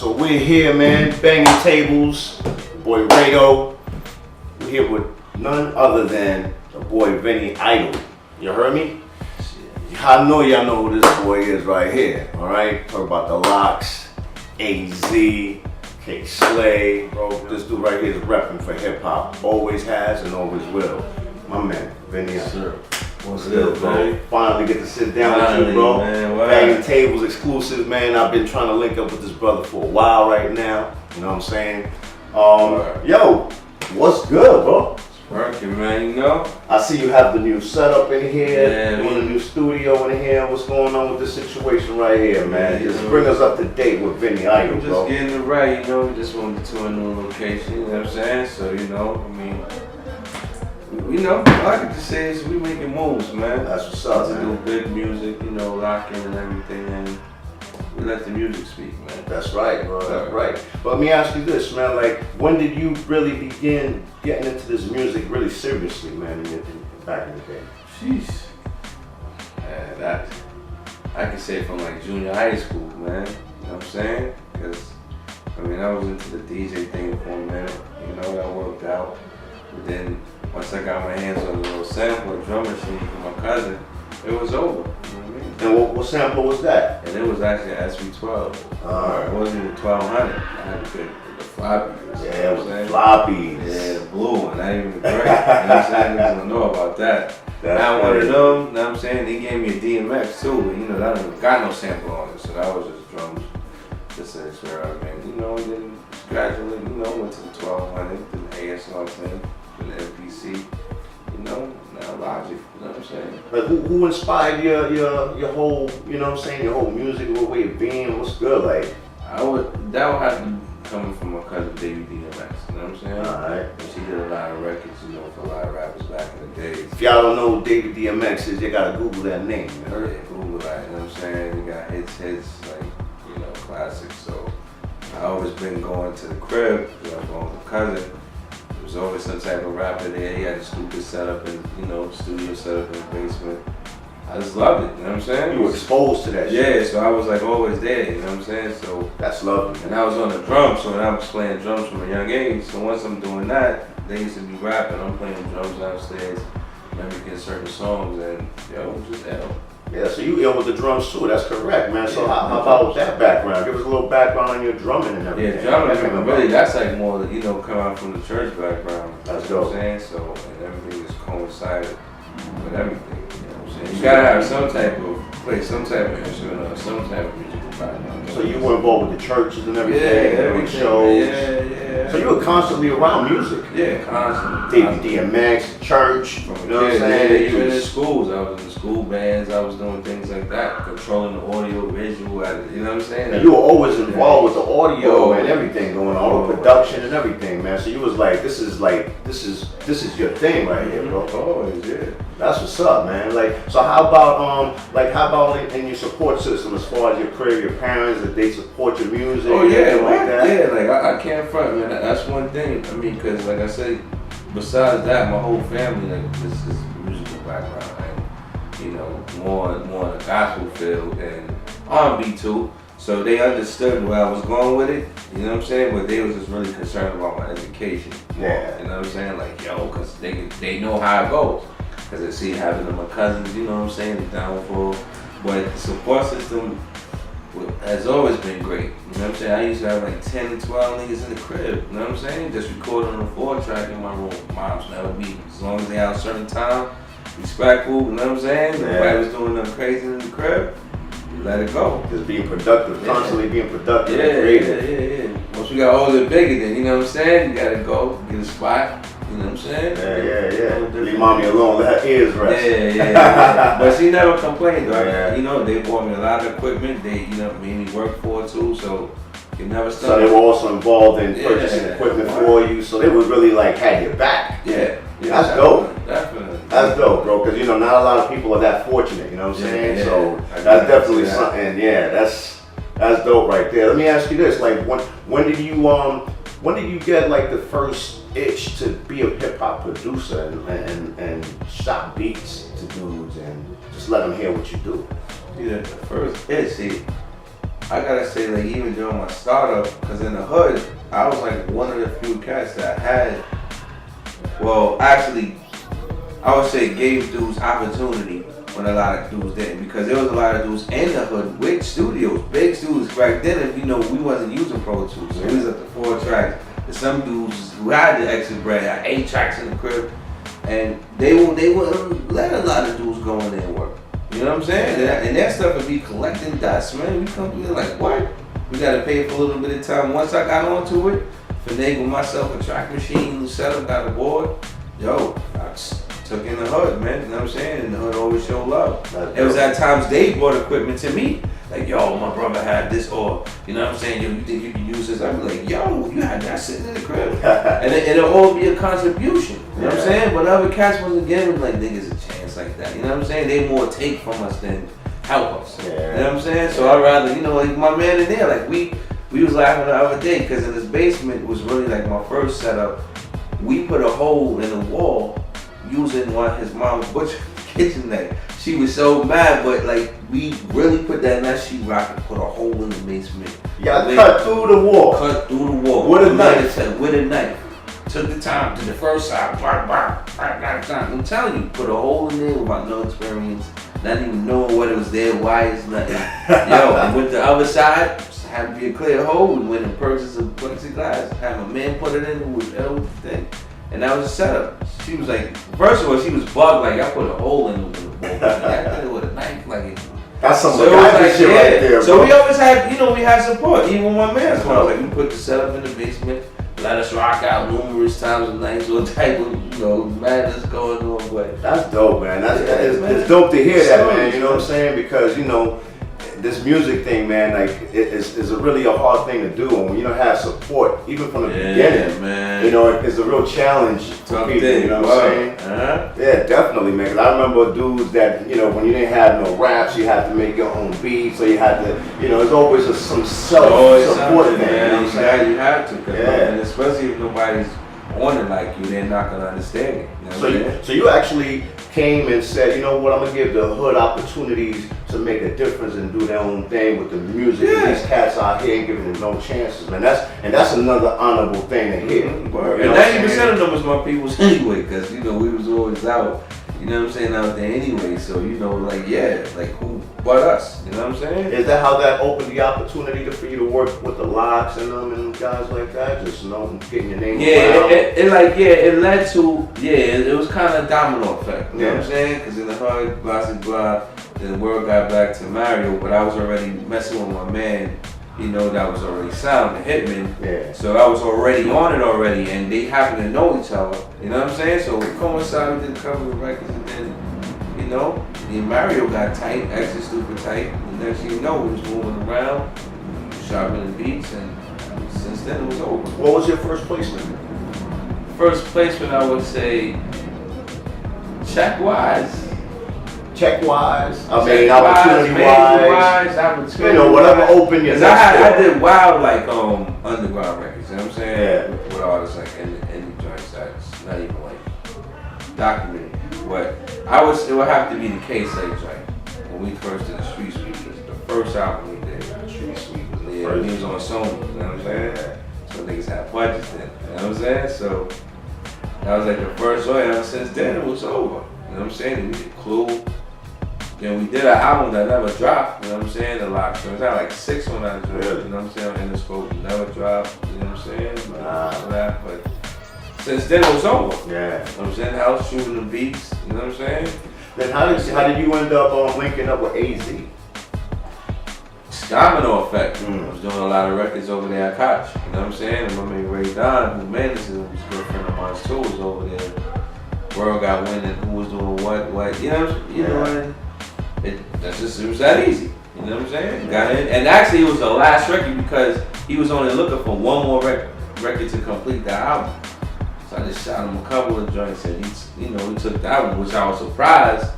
So we're here, man, banging tables. Boy Rado. We're here with none other than the boy VINNY IDOL. You heard me? I know y'all know who this boy is right here. All right, talk about the locks, AZ, K Slay, bro. This dude right here is repping for hip hop. Always has and always will. My man, VINNY IDOL. Sir. What's good, bro? Finally get to sit down with you, bro. Man, wow. Banging tables exclusive, man. I've been trying to link up with this brother for a while right now. You know what I'm saying? Yo, what's good, bro? Working, man, you know? I see you have the new setup in here, Yeah, doing a new studio in here. What's going on with this situation right here, man? Just bring us up to date with VINNY IDOL, Just bro. getting it right, you know? We just wanted to a new location, you know what I'm saying? So, you know, I mean, you know, all I can just say is we making moves, man. That's what's up, to man. do good music, you know, lock in and everything, and we let the music speak, man. That's right, bro. That's right. But let me ask you this, man. Like, when did you really begin getting into this music really seriously, man? Back in the day. Sheesh. Man, that I can say from like junior high school, man. You know what I'm saying? Because I mean, I was into the DJ thing for a minute. You know, that worked out. But then once I got my hands on a little sample, drum machine from my cousin, it was over. You know what I mean? And what sample was that? And it was actually an SV12. It wasn't even 1200. I had the floppy. Yeah, it was floppies. Yeah, the blue one, not even the gray. You know what I'm saying? Niggas don't know about that. Now one of them, you know what I'm saying? He gave me a DMX too, but you know, that didn't got no sample on it, so that was just drums, just an experiment. You know, and then gradually, you know, went to the 1200, then the ASR 10, then the MPC, you know, now Logic, you know what I'm saying? Like, who inspired your whole, you know what I'm saying, your whole music, what way of being, what's good, like? That would have to be coming from my cousin Baby DMX, you know what I'm saying? Alright. She did a lot of records, you know, for a lot of rappers back in the days. If y'all don't know who David DMX is, you gotta Google that name, you heard? Yeah, Google that, you know what I'm saying? You got hits, like, you know, classics. So I always been going to the crib, you know, going with a cousin. There was always some type of rapper there. He had a stupid setup and, you know, studio setup in the basement. I just loved it, you know what I'm saying? You were exposed to that shit. shit. Yeah, so I was like always there, you know what I'm saying? So that's lovely. And I was on the drums, so I was playing drums from a young age. So once I'm doing that, they used to be rapping. I'm playing drums downstairs, mimicking certain songs, and yo, it was just L. Yeah, so you ill with the drums too, that's correct, man. So how about that background? Give us a little background on your drumming and everything. Yeah, drumming, really, that's like more, you know, coming out from the church background. That's you know what I'm saying? So, and everything is coincided with everything, you know what I'm saying? You gotta have some type of, play some type of instrument or some type of musical background. So you were involved with the churches and everything, everything. shows. Yeah. So you were constantly around music. Yeah, constantly. DMX, church, you know what I'm saying? Yeah, even in schools, I was in the school bands, I was doing things like that, controlling the audio, visual, you know what I'm saying? And you were always involved with the audio and everything going on, the production and everything, man. So you was like, this is your thing right here, bro. Always, yeah. That's what's up, man. Like, so how about in your support system as far as your career, your parents, that they support your music? Oh yeah, like that? Yeah, like I can't front, man. That's one thing. I mean, cause like I said, besides that, my whole family like this is musical background, and you know, more in the gospel field and R&B too. So they understood where I was going with it. You know what I'm saying? But they was just really concerned about my education. Yeah. You know what I'm saying? Like yo, cause they know how it goes. Cause I see having to my cousins, you know what I'm saying, the downfall. But the support system has always been great. You know what I'm saying? I used to have like 10 to 12 niggas in the crib. You know what I'm saying? Just recording on a 4-track in my room. Moms never beat me. As long as they out a certain time, respectful, you know what I'm saying? Yeah. Nobody was doing nothing crazy in the crib. You let it go. Just being productive, constantly being productive and creative. Yeah. Once you got older and bigger, then you know what I'm saying? You gotta go, get a spot. You know what I'm saying? Yeah. Leave mommy alone, let her ears rest. Yeah. But she never complained, though. Yeah. You know, they bought me a lot of equipment. They, you know, made me work for it too, so you never stopped. So they were also involved in purchasing equipment for you, so they would really like had your back. Yeah. That's dope. Definitely. That's dope, bro, because you know, not a lot of people are that fortunate, you know what I'm saying? Yeah. So that's definitely something, that's dope right there. Let me ask you this, like when did you get like the first itch to be a hip hop producer and shop beats to dudes and just let them hear what you do? Yeah, the first itch, see, I gotta say, like, even during my startup, because in the hood, I was like one of the few cats that had, well, actually, I would say gave dudes opportunity when a lot of dudes didn't, because there was a lot of dudes in the hood with studios, big studios back then. If you know, we wasn't using Pro Tools, so we was up to 4 tracks. And some dudes who had the extra bread had 8 tracks in the crib, and they wouldn't let a lot of dudes go in there and work. You know what I'm saying? And that stuff would be collecting dust, man. We come through like, what? We gotta pay for a little bit of time. Once I got onto it, finagled myself a track machine, set up, got a board. Yo, I took in the hood, man. You know what I'm saying? And the hood always showed love. It was at times they brought equipment to me. Like, yo, my brother had this, or, you know what I'm saying? Yo, you think you can use this? I'd be like, yo, you had that sitting in the crib. And it'll all be a contribution. You know what I'm saying? But other cats wasn't giving like niggas a chance like that. You know what I'm saying? They more take from us than help us. Yeah. You know what I'm saying? So I'd rather, you know, like my man in there, like we was laughing the other day, because in his basement was really like my first setup. We put a hole in the wall using one of his mom's butcher kitchen knife. She was so mad, but like we really put that nice sheetrock and put a hole in the basement. Yeah, cut through the wall. Cut through the wall. With a knife. With a knife. Took the time to the first side. I'm telling you, put a hole in there without no experience, not even knowing what it was there, why it's nothing. Yo, and with the other side, had to be a clear hole. We went and purchased some plexiglass. Had my man put it in who was ill with the thing. And that was the setup. She was like, first of all, she was bugged, like, I put a hole in the wall. I did it with a knife, like, that's some so it was like, shit right there, so bro. we always had, you know, we had support, even one man's car. Like, we put the setup in the basement, let us rock out numerous times a night, all type of, you know, madness going on. But that's dope, man. It's dope to hear that, man. You know what I'm saying? Because, you know, this music thing, man, like, it's really a hard thing to do. And when you don't have support, even from the beginning, man, you know, it's a real challenge for people, you know what I'm saying? Uh-huh. Yeah, definitely, man. 'Cause I remember dudes that, you know, when you didn't have no raps, you had to make your own beats, so you had to, you know, it's always some self-support thing, man. you know what I'm saying? You have to, Yeah. and especially if nobody's on it like you, they're not going to understand it. You know So you actually came and said, you know what, I'm going to give the hood opportunities to make a difference and do their own thing with the music. Yeah. And these cats out here ain't giving them no chances, man. That's another honorable thing to hear. Mm-hmm. You And know 90% of them was my peoples anyway, because, you know, we was always out, you know what I'm saying, out there anyway. So, you know, like, yeah, like, who but us? You know what I'm saying? Is that how that opened the opportunity for you to work with the Locks and them and guys like that? Just, you know, getting your name around? It led to, it was kind of a domino effect. You know what I'm saying? Because in the hood, blah, blah, blah, the word got back to Mario, but I was already messing with my man, you know, that was already sound, the Hitman. Yeah. So I was already on it already, and they happen to know each other. You know what I'm saying? So we coincided, we did a couple of records, and then, you know, the Mario got tight, actually stupid tight. And next thing you know, we was moving around, sharpening beats, and since then it was over. What was your first placement? First placement, I would say, check-wise. Check-wise, I mean, Check-wise, opportunity-wise, opportunity, you know, whatever open your next door. I did wild, like, underground records, you know what I'm saying? Yeah. With artists, like, any joints that's not even, like, documented. But it would have to be the K-Say joint. When we first did the Street Sweepers, the first album we did. Street Sweepers, the Yeah, first. we was on Sony, you know what I'm saying? So niggas had budgets then, you know what I'm saying? So that was like the first joint, and since then it was over. You know what I'm saying? And we did Clue. Then we did an album that never dropped, you know what I'm saying? The Locks. So it's not like 6 on that joint, you know what I'm saying? In the scope, never dropped, you know what I'm saying? But since then it was over. Yeah. You know what I'm saying? House shooting the beats, you know what I'm saying? Then how did you end up linking up with AZ? Domino effect. I was doing a lot of records over there at Koch, you know what I'm saying? And my man Ray Don, who manages him, was a good friend of mine too, was over there. World got winning, who was doing what, you know, and it was that easy. You know what I'm saying? Got in, and actually it was the last record because he was only looking for one more record to complete the album. So I just shot him a couple of joints, and he took that one, which I was surprised.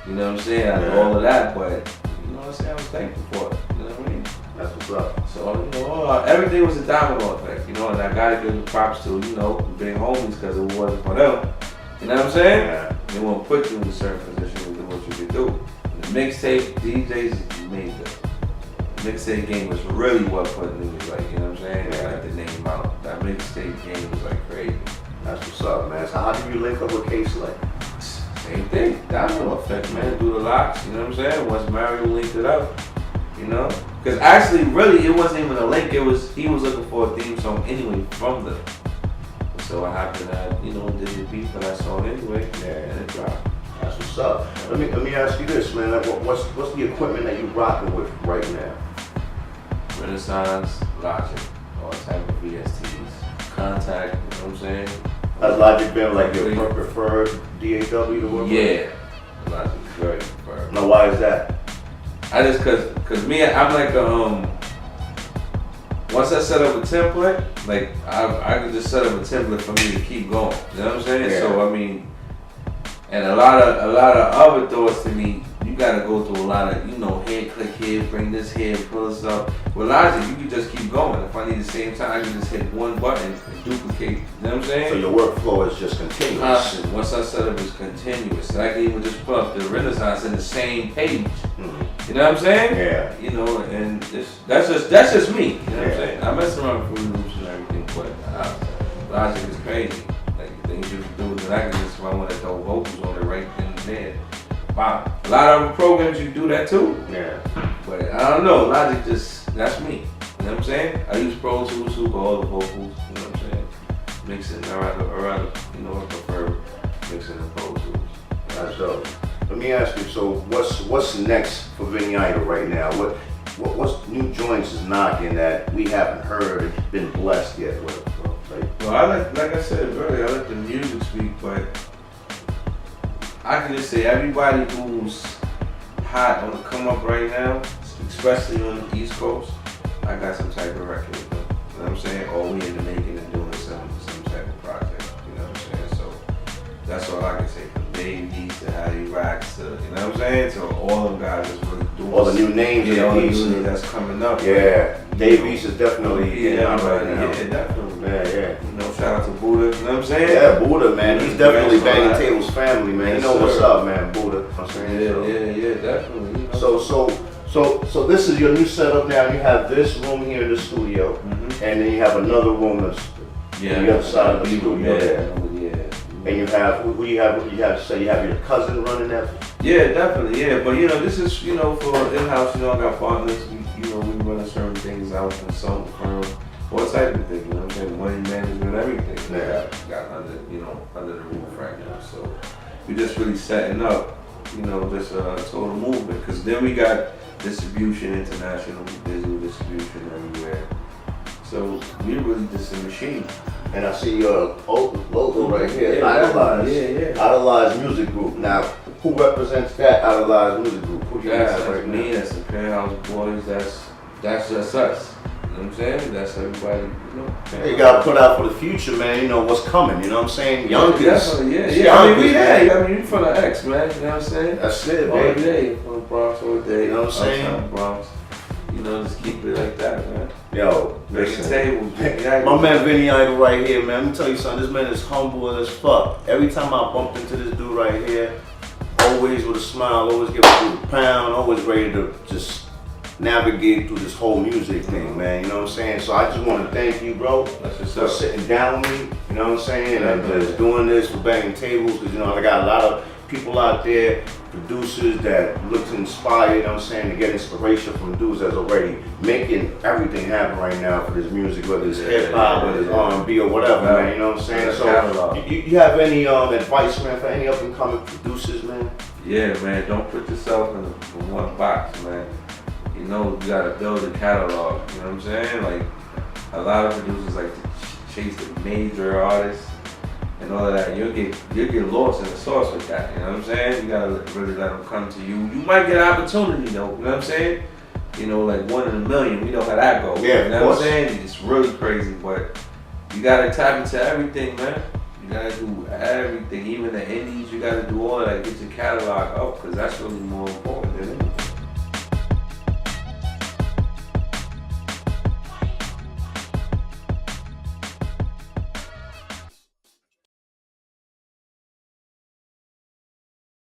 You know what I'm saying? After all of that, but you know what I'm saying? I was thankful for it. You know what I mean? That's what's up. So you know, everything was a domino effect. You know, and I gotta give the props to big homies because it wasn't for them. You know what I'm saying? Yeah. They won't put you in a certain position to do what you can do. The mixtape, DJs made the mixtape game was really what put niggas like, you know what I'm saying? They got the name out. That mixtape game was like crazy. That's what's up, man. So how do you link up with K-Slay? Same thing. Domino effect, man. Do the locks, you know what I'm saying? Once Mario linked it up, you know? Because actually, really, it wasn't even a link. He was looking for a theme song anyway from them. So I happened to, you know, did the beat for that song anyway, and it dropped. That's what's up. Let me ask you this, man. Like, what's the equipment that you rocking with right now? Renaissance, Logic, all type of VSTs, Contact, you know what I'm saying? Has Logic been like your preferred DAW to work with? Yeah, Logic is very preferred. Now, why is that? I just cause me, I'm like once I set up a template, like I can just set up a template for me to keep going. You know what I'm saying? Yeah. So I mean, and a lot of other thoughts to me, you gotta go through a lot of, you know, here, click here, bring this here, pull this up. With Logic, you can just keep going. If I need the same time, I can just hit one button and duplicate. You know what I'm saying? So your workflow is just continuous. Constant. Once I set up, it's continuous. And I can even just pull up the Renaissance in the same page. Mm-hmm. You know what I'm saying? Yeah. You know, and that's just me. You know what I'm Yeah. saying? I mess around with Fruit Loops and everything, but Logic is crazy. Like the things you can do, that I can just, if I want to throw vocals on it right then and there. Wow. A lot of other programs you do that too. Yeah. But I don't know, Logic just, that's me. You know what I'm saying? I use Pro Tools for all the vocals, you know what I'm saying? Mixing, I rather, you know, I prefer mixing the Pro Tools. That's dope. Let me ask you, so what's next for Vinny Idol right now? What's new joints is knocking that we haven't heard and been blessed yet with? Well, I like I said earlier, I let the music speak, but I can just say everybody who's hot on the come up right now, especially on the East Coast, I got some type of record with them. You know what I'm saying? Or we in the making and doing some type of project. You know what I'm saying? So that's all I can say. From Dave East to Harry Racks to, you know what I'm saying? To all them guys that's really doing all the new names. Yeah, all the new names that's coming up. Yeah. Dave East is definitely yeah, right now. Yeah, definitely. Yeah. You know, shout out to Buddha. You know what I'm saying? Yeah, Buddha, man. He's definitely Bangin Tables family, man. Yes, you know what's sir. up, man, Buddha. You know what I'm saying? Yeah, definitely. You know. So this is your new setup now. You have this room here in the studio, and then you have another room that's on the other side of the studio there. And you have who you have. So you have your cousin running that. Yeah, definitely. Yeah, but you know, this is, you know, for in-house. You know, I got partners. We run certain things out and some firm, all type of thing. You know what I'm saying? Money management, everything. Yeah. Got under the roof right now. So we just really setting up, you know, this total movement. Because then we got distribution, international digital distribution everywhere. So we really just a machine. And I see your logo right here, Yeah, Idolize. yeah. Idolize Music Group. Now, who represents that Idolize Music Group? Who do you have That's right me, now? that's the Penthouse Boys, that's just us. You know what I'm saying? That's everybody, you know. You gotta put out for the future, man. You know what's coming. You know what I'm saying? Youngest. Definitely, yeah. I mean, we there. I mean, you from the X, man. You know what I'm saying? That's it, All baby. day, from the Bronx all day. You know what I'm saying? Uptown Bronx. You know, just keep it like that, man. Yo, Making listen. tables. My man Vinny Idol right here, man. Let me tell you something. This man is humble as fuck. Every time I bump into this dude right here, always with a smile, always give a dude a pound, always ready to just navigate through this whole music thing, man. You know what I'm saying? So I just want to thank you, bro, That's just for sitting down with me. You know what I'm saying? And just doing this for Banging Tables, because you know I got a lot of people out there, producers that look to inspire, you know what I'm saying, to get inspiration from dudes that's already making everything happen right now for this music, whether it's hip hop, whether it's R&B or whatever, man, you know what I'm saying? So you have any advice, man, for any up and coming producers, man? Yeah, man, don't put yourself in one box, man. You know, you gotta build a catalog, you know what I'm saying? Like, a lot of producers like to chase the major artists and all of that. You'll get lost in the sauce with that, you know what I'm saying? You gotta really let them come to you. You might get an opportunity though, you know what I'm saying? You know, like 1 in a million, we know how that goes. Yeah, you know what I'm saying? It's really crazy, but you gotta tap into everything, man. You gotta do everything, even the indies, you gotta do all of that, get your catalog up, because that's really more important than anything.